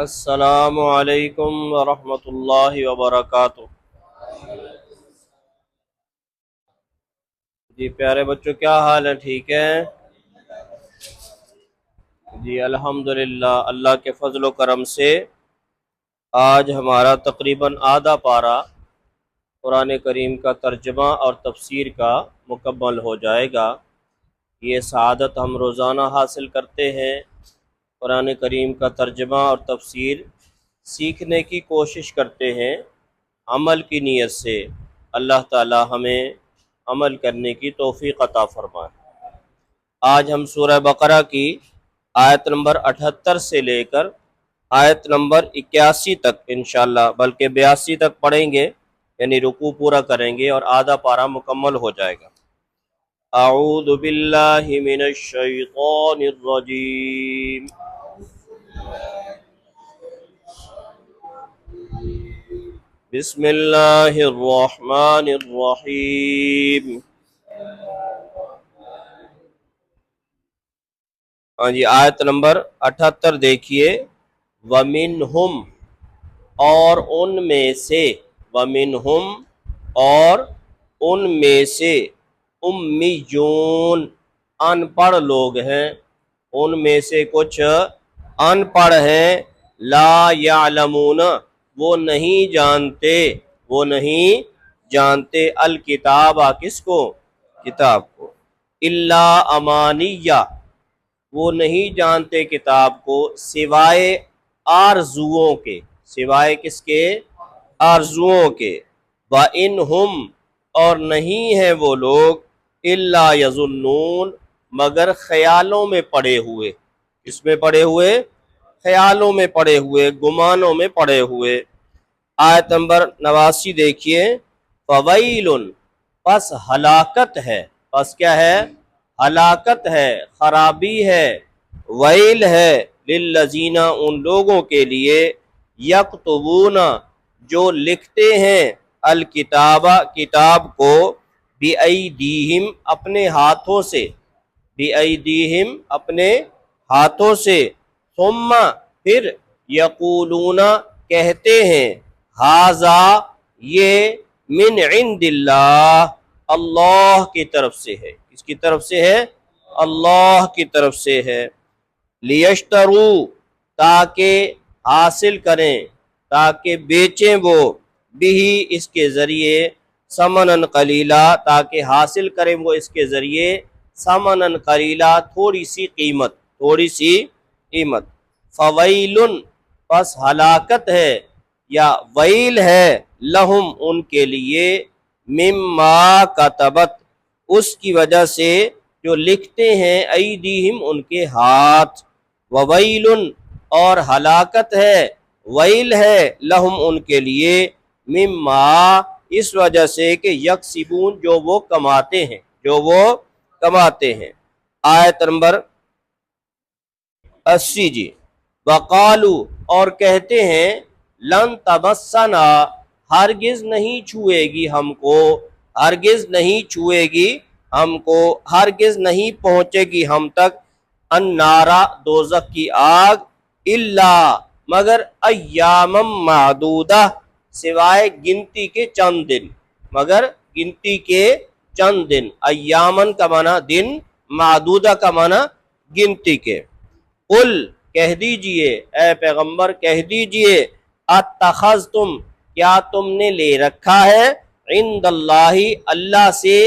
السلام علیکم ورحمۃ اللہ وبرکاتہ۔ جی پیارے بچوں، کیا حال ہے؟ ٹھیک ہے جی، الحمدللہ اللہ کے فضل و کرم سے آج ہمارا تقریباً آدھا پارہ قرآن کریم کا ترجمہ اور تفسیر کا مکمل ہو جائے گا۔ یہ سعادت ہم روزانہ حاصل کرتے ہیں، قرآن کریم کا ترجمہ اور تفسیر سیکھنے کی کوشش کرتے ہیں عمل کی نیت سے۔ اللہ تعالی ہمیں عمل کرنے کی توفیق عطا فرمائے۔ آج ہم سورہ بقرہ کی آیت نمبر 78 سے لے کر آیت نمبر 81 تک انشاءاللہ بلکہ 82 تک پڑھیں گے، یعنی رکوع پورا کریں گے اور آدھا پارہ مکمل ہو جائے گا۔ اعوذ باللہ من الشیطان الرجیم، بسم اللہ الرحمن الرحیم۔ ہاں جی، آیت نمبر 78 دیکھیے۔ وَمِنْهُمْ، اور ان میں سے، وَمِنْهُمْ اور ان میں سے، امیون ان پڑھ لوگ ہیں، ان میں سے کچھ ان پڑھ ہیں، لا یعلمون وہ نہیں جانتے الکتاب کس کو؟ کتاب کو، الا امانیہ وہ نہیں جانتے کتاب کو سوائے آرزوؤں کے، سوائے کس کے؟ آرزوؤں کے۔ وَإِنْهُمْ اور نہیں ہیں وہ لوگ، إِلَّا يَظُنُّونَ مگر خیالوں میں پڑے ہوئے۔ کس میں پڑے ہوئے؟ خیالوں میں پڑے ہوئے، گمانوں میں پڑے ہوئے۔ آیت نمبر 89 دیکھیے۔ فَوَيْلٌ پس ہلاکت ہے، پس کیا ہے؟ ہلاکت ہے، خرابی ہے، ویل ہے، للذین ان لوگوں کے لیے، یکتبون جو لکھتے ہیں، الکتاب کتاب کو، بِأَیْدِیہم اپنے ہاتھوں سے، بِأَیْدِیہم اپنے ہاتھوں سے، ثم پھر یقولون کہتے ہیں، ھذا یہ من عند اللہ اللہ کی طرف سے ہے۔ کس کی طرف سے ہے؟ اللہ کی طرف سے ہے۔ لیشترو تاکہ حاصل کریں، تاکہ بیچیں وہ، بھی اس کے ذریعے، ثمناً قلیلا تاکہ حاصل کریں وہ اس کے ذریعے، ثمناً قلیلا تھوڑی سی قیمت، تھوڑی سی قیمت۔ فویلن پس ہلاکت ہے یا ویل ہے، لہم ان کے لیے، مما کتبت اس کی وجہ سے جو لکھتے ہیں، ایدیہم ان کے ہاتھ، وویل اور ہلاکت ہے، ویل ہے، لہم ان کے لیے، مما اس وجہ سے کہ یکسبون جو وہ کماتے ہیں۔ آیت نمبر 80 جی۔ وقالو اور کہتے ہیں، لن تمسنا ہرگز نہیں چھوئے گی ہم کو، ہرگز نہیں چھوئے گی ہم کو، ہرگز نہیں پہنچے گی ہم تک، النارا دوزخ کی آگ، الا مگر ایام معدودہ سوائے گنتی کے چند دن، مگر گنتی کے چند دن، ایامن کا معنی دن، معدودہ کا معنی گنتی کے۔ قل کہہ دیجئے اے پیغمبر، کہہ دیجئے، اتخذتم کیا تم نے لے رکھا ہے، عند اللہ اللہ سے،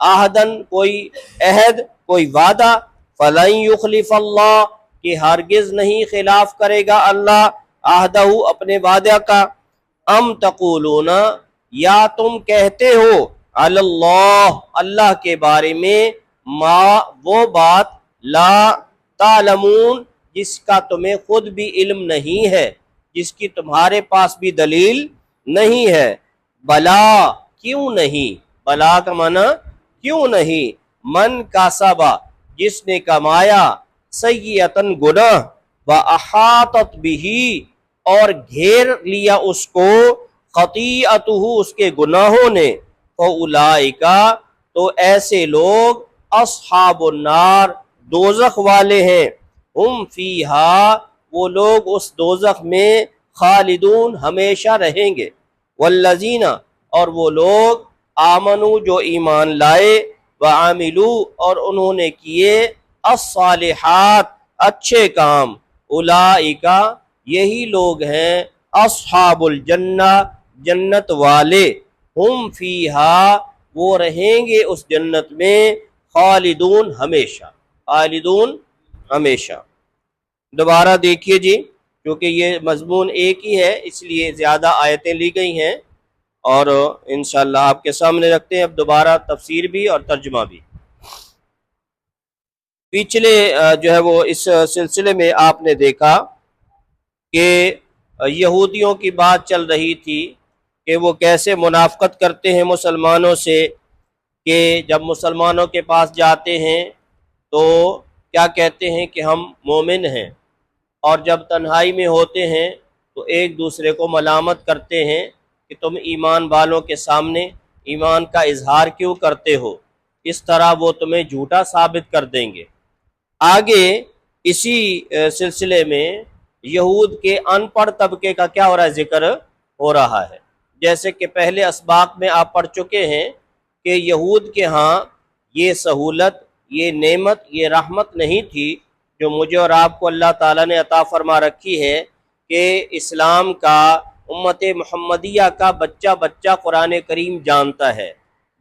عہدن کوئی عہد، کوئی وعدہ، فلن یخلف اللہ کہ ہرگز نہیں خلاف کرے گا اللہ عہدہ اپنے وعدہ کا، ام تقولون یا تم کہتے ہو، علی اللہ اللہ کے بارے میں، ما وہ بات، لا تعلمون جس کا تمہیں خود بھی علم نہیں ہے، جس کی تمہارے پاس بھی دلیل نہیں ہے۔ بلا کیوں نہیں، بلا کا معنی کیوں نہیں، من کاسبا جس نے کمایا، سیئتن گناہ، وَأَحَاطَتْ بِهِ اور گھیر لیا اس کو، خطیئتہ اس کے گناہوں نے، فَأُولَئِکَ تو ایسے لوگ، اصحاب النار دوزخ والے ہیں، ہم فیہا وہ لوگ اس دوزخ میں خالدون ہمیشہ رہیں گے، والذین اور وہ لوگ آمنو جو ایمان لائے، وعاملو اور انہوں نے کیے الصالحات اچھے کام، اولئکا یہی لوگ ہیں اصحاب الجنہ جنت والے، ہم فیہا وہ رہیں گے اس جنت میں خالدون ہمیشہ، خالدون ہمیشہ۔ دوبارہ دیکھیے جی، کیونکہ یہ مضمون ایک ہی ہے اس لیے زیادہ آیتیں لی گئی ہیں، اور انشاءاللہ آپ کے سامنے رکھتے ہیں اب دوبارہ تفسیر بھی اور ترجمہ بھی۔ پچھلے جو ہے وہ اس سلسلے میں آپ نے دیکھا کہ یہودیوں کی بات چل رہی تھی کہ وہ کیسے منافقت کرتے ہیں مسلمانوں سے، کہ جب مسلمانوں کے پاس جاتے ہیں تو کیا کہتے ہیں کہ ہم مومن ہیں، اور جب تنہائی میں ہوتے ہیں تو ایک دوسرے کو ملامت کرتے ہیں کہ تم ایمان والوں کے سامنے ایمان کا اظہار کیوں کرتے ہو، اس طرح وہ تمہیں جھوٹا ثابت کر دیں گے۔ آگے اسی سلسلے میں یہود کے ان پڑھ طبقے کا کیا ہو رہا ہے، ذکر ہو رہا ہے۔ جیسے کہ پہلے اسباق میں آپ پڑھ چکے ہیں کہ یہود کے ہاں یہ سہولت، یہ نعمت، یہ رحمت نہیں تھی جو مجھے اور آپ کو اللہ تعالیٰ نے عطا فرما رکھی ہے کہ اسلام کا، امت محمدیہ کا بچہ بچہ قرآن کریم جانتا ہے،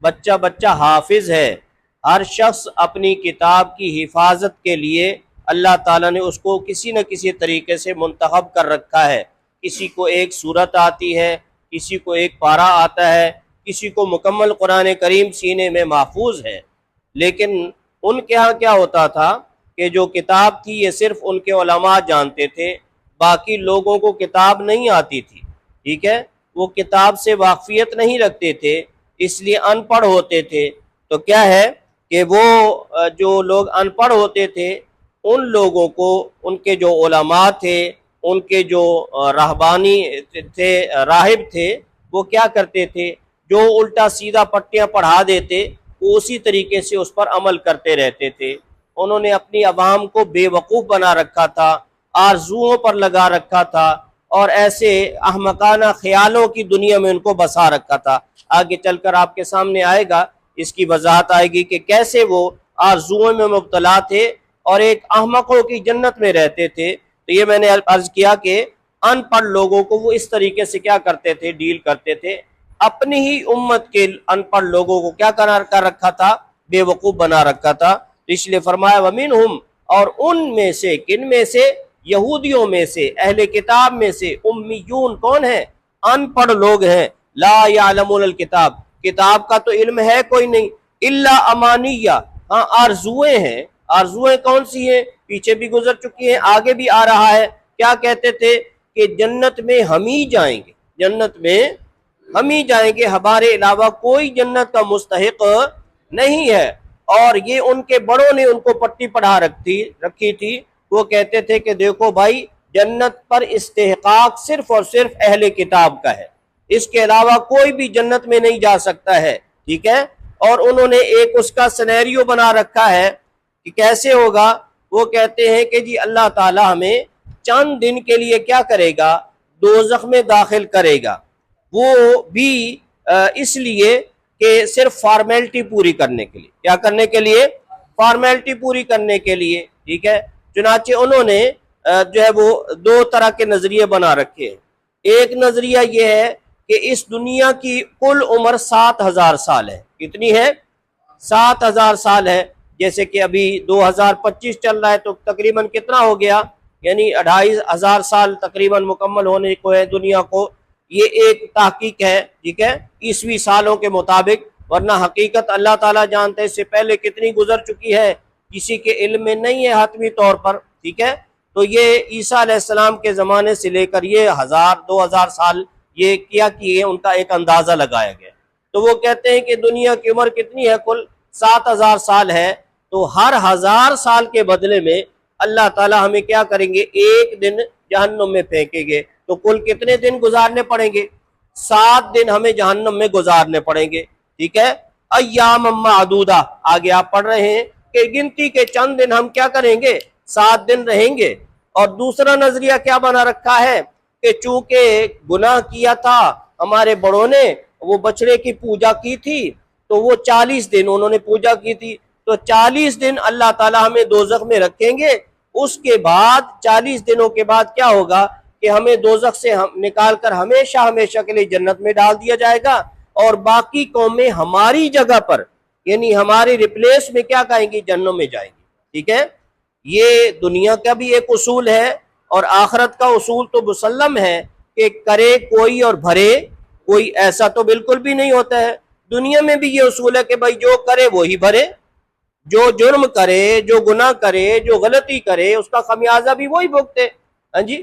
بچہ بچہ حافظ ہے۔ ہر شخص اپنی کتاب کی حفاظت کے لیے اللہ تعالیٰ نے اس کو کسی نہ کسی طریقے سے منتخب کر رکھا ہے۔ کسی کو ایک سورت آتی ہے، کسی کو ایک پارہ آتا ہے، کسی کو مکمل قرآن کریم سینے میں محفوظ ہے۔ لیکن ان کے ہاں کیا ہوتا تھا کہ جو کتاب تھی یہ صرف ان کے علماء جانتے تھے، باقی لوگوں کو کتاب نہیں آتی تھی، ٹھیک ہے، وہ کتاب سے واقفیت نہیں رکھتے تھے، اس لیے ان پڑھ ہوتے تھے۔ تو کیا ہے کہ وہ جو لوگ ان پڑھ ہوتے تھے ان لوگوں کو ان کے جو علماء تھے، ان کے جو راہبانی تھے، راہب تھے، وہ کیا کرتے تھے، جو الٹا سیدھا پٹیاں پڑھا دیتے وہ اسی طریقے سے اس پر عمل کرتے رہتے تھے۔ انہوں نے اپنی عوام کو بے وقوف بنا رکھا تھا، آرزوؤں پر لگا رکھا تھا، اور ایسے احمقانہ خیالوں کی دنیا میں ان کو بسا رکھا تھا۔ آگے چل کر آپ کے سامنے آئے گا، اس کی وضاحت آئے گی کہ کیسے وہ آرزوؤں میں مبتلا تھے اور ایک احمقوں کی جنت میں رہتے تھے۔ تو یہ میں نے عرض کیا کہ ان پڑھ لوگوں کو وہ اس طریقے سے کیا کرتے تھے، ڈیل کرتے تھے۔ اپنی ہی امت کے ان پڑھ لوگوں کو کیا کر رکھا تھا، بے وقوف بنا رکھا تھا۔ اس لیے فرمایا وَمِنْهُمْ اور ان میں سے، کن میں سے، یہودیوں میں سے، اہل کتاب میں سے، امیون کون ہیں، ان پڑھ لوگ ہیں، لا یعلمون الکتاب کتاب کا تو علم ہے کوئی نہیں، الا امانیہ ہاں آرزویں ہیں۔ آرزویں کون سی ہیں، پیچھے بھی گزر چکی ہیں، آگے بھی آ رہا ہے۔ کیا کہتے تھے کہ جنت میں ہم ہی جائیں گے، جنت میں ہم ہی جائیں گے، ہمارے علاوہ کوئی جنت کا مستحق نہیں ہے۔ اور یہ ان کے بڑوں نے ان کو پٹی پڑھا رکھی تھی۔ وہ کہتے تھے کہ دیکھو بھائی، جنت پر استحقاق صرف اور صرف اہل کتاب کا ہے، اس کے علاوہ کوئی بھی جنت میں نہیں جا سکتا ہے، ٹھیک ہے۔ اور انہوں نے ایک اس کا سینیریو بنا رکھا ہے کہ کیسے ہوگا۔ وہ کہتے ہیں کہ جی اللہ تعالی ہمیں چند دن کے لیے کیا کرے گا، دوزخ میں داخل کرے گا، وہ بھی اس لیے کہ صرف فارمیلٹی پوری کرنے کے لیے، کیا کرنے کے لیے، فارمیلٹی پوری کرنے کے لیے، ٹھیک ہے۔ چنانچہ انہوں نے جو ہے وہ دو طرح کے نظریے بنا رکھے ہیں۔ ایک نظریہ یہ ہے کہ اس دنیا کی کل عمر 7000 سال ہے۔ کتنی ہے، 7000 سال ہے۔ جیسے کہ ابھی 2025 چل رہا ہے تو تقریباً کتنا ہو گیا، یعنی 2500 سال تقریباً مکمل ہونے کو ہے دنیا کو۔ یہ ایک تحقیق ہے، ٹھیک ہے، عیسوی سالوں کے مطابق، ورنہ حقیقت اللہ تعالیٰ جانتے ہیں اس سے پہلے کتنی گزر چکی ہے، کسی کے علم میں نہیں ہے حتمی طور پر، ٹھیک ہے۔ تو یہ عیسیٰ علیہ السلام کے زمانے سے لے کر یہ 1000-2000 سال یہ کیا کہ ان کا ایک اندازہ لگایا گیا۔ تو وہ کہتے ہیں کہ دنیا کی عمر کتنی ہے، کل 7000 سال ہے۔ تو ہر 1000 سال کے بدلے میں اللہ تعالیٰ ہمیں کیا کریں گے، ایک دن جہنم میں پھینکیں گے۔ تو کل کتنے دن گزارنے پڑیں گے، 7 دن ہمیں جہنم میں گزارنے پڑیں گے، ٹھیک ہے۔ ایام معدودہ آگے آپ پڑھ رہے ہیں کہ گنتی کے چند دن ہم کیا کریں گے، 7 دن رہیں گے۔ اور دوسرا نظریہ کیا بنا رکھا ہے کہ چونکہ گناہ کیا تھا ہمارے بڑوں نے، وہ بچڑے کی پوجا کی تھی، تو وہ 40 دن انہوں نے پوجا کی تھی، تو 40 دن اللہ تعالیٰ ہمیں دوزخ میں رکھیں گے، اس کے بعد 40 دنوں کے بعد کیا ہوگا کہ ہمیں دوزخ سے نکال کر ہمیشہ ہمیشہ کے لیے جنت میں ڈال دیا جائے گا، اور باقی قومیں ہماری جگہ پر، یعنی ہماری ریپلیس میں کیا کہیں گی، جنتوں میں جائیں گی۔ ٹھیک ہے، یہ دنیا کا بھی ایک اصول ہے، اور آخرت کا اصول تو مسلم ہے کہ کرے کوئی اور بھرے کوئی، ایسا تو بالکل بھی نہیں ہوتا ہے۔ دنیا میں بھی یہ اصول ہے کہ بھائی جو کرے وہی بھرے، جو جرم کرے، جو گناہ کرے، جو غلطی کرے، اس کا خمیازہ بھی وہی بھگتے۔ ہاں جی،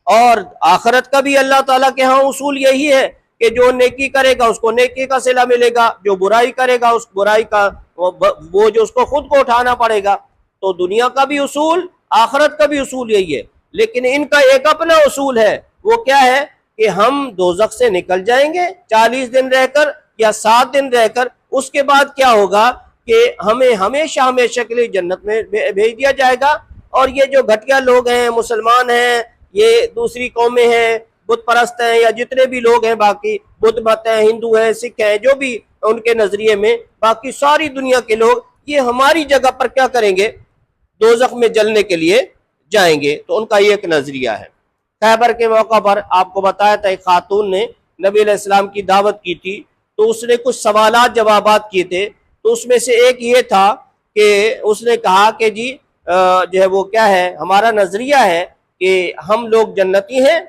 اور آخرت کا بھی اللہ تعالیٰ کے ہاں اصول یہی ہے کہ جو نیکی کرے گا اس کو نیکی کا صلہ ملے گا، جو برائی کرے گا اس برائی کا وہ جو اس کو خود کو اٹھانا پڑے گا۔ تو دنیا کا بھی اصول، آخرت کا بھی اصول یہی ہے، لیکن ان کا ایک اپنا اصول ہے، وہ کیا ہے کہ ہم دوزخ سے نکل جائیں گے 40 دن رہ کر یا 7 دن رہ کر، اس کے بعد کیا ہوگا کہ ہمیں ہمیشہ ہمیشہ کے لیے جنت میں بھیج دیا جائے گا۔ اور یہ جو گھٹیا لوگ ہیں، مسلمان ہیں، یہ دوسری قومیں ہیں، بت پرست ہیں، یا جتنے بھی لوگ ہیں باقی بت مت ہیں، ہندو ہیں، سکھ ہیں، جو بھی ان کے نظریے میں، باقی ساری دنیا کے لوگ یہ ہماری جگہ پر کیا کریں گے، دوزخ میں جلنے کے لیے جائیں گے۔ تو ان کا یہ ایک نظریہ ہے۔ خیبر کے موقع پر آپ کو بتایا تھا ایک خاتون نے نبی علیہ السلام کی دعوت کی تھی، تو اس نے کچھ سوالات جوابات کیے تھے، تو اس میں سے ایک یہ تھا کہ اس نے کہا کہ جی جو ہے وہ کیا ہے، ہمارا نظریہ ہے کہ ہم لوگ جنتی ہیں،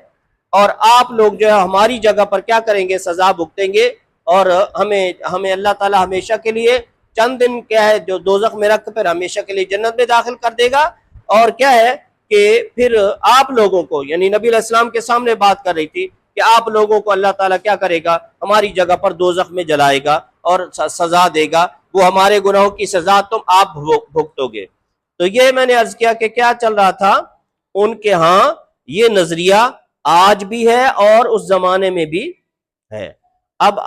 اور آپ لوگ جو ہے ہماری جگہ پر کیا کریں گے، سزا بھگتیں گے، اور ہمیں اللہ تعالیٰ ہمیشہ کے لیے چند دن کیا ہے جو دوزخ میں رکھ پھر ہمیشہ کے لیے جنت میں داخل کر دے گا۔ اور کیا ہے کہ پھر آپ لوگوں کو، یعنی نبی علیہ السلام کے سامنے بات کر رہی تھی کہ آپ لوگوں کو اللہ تعالیٰ کیا کرے گا، ہماری جگہ پر دوزخ میں جلائے گا اور سزا دے گا، وہ ہمارے گناہوں کی سزا تم آپ بھگتو گے۔ تو یہ میں نے عرض کیا کہ کیا چل رہا تھا، ان کے ہاں یہ نظریہ آج بھی ہے اور اس زمانے میں بھی ہے۔ اب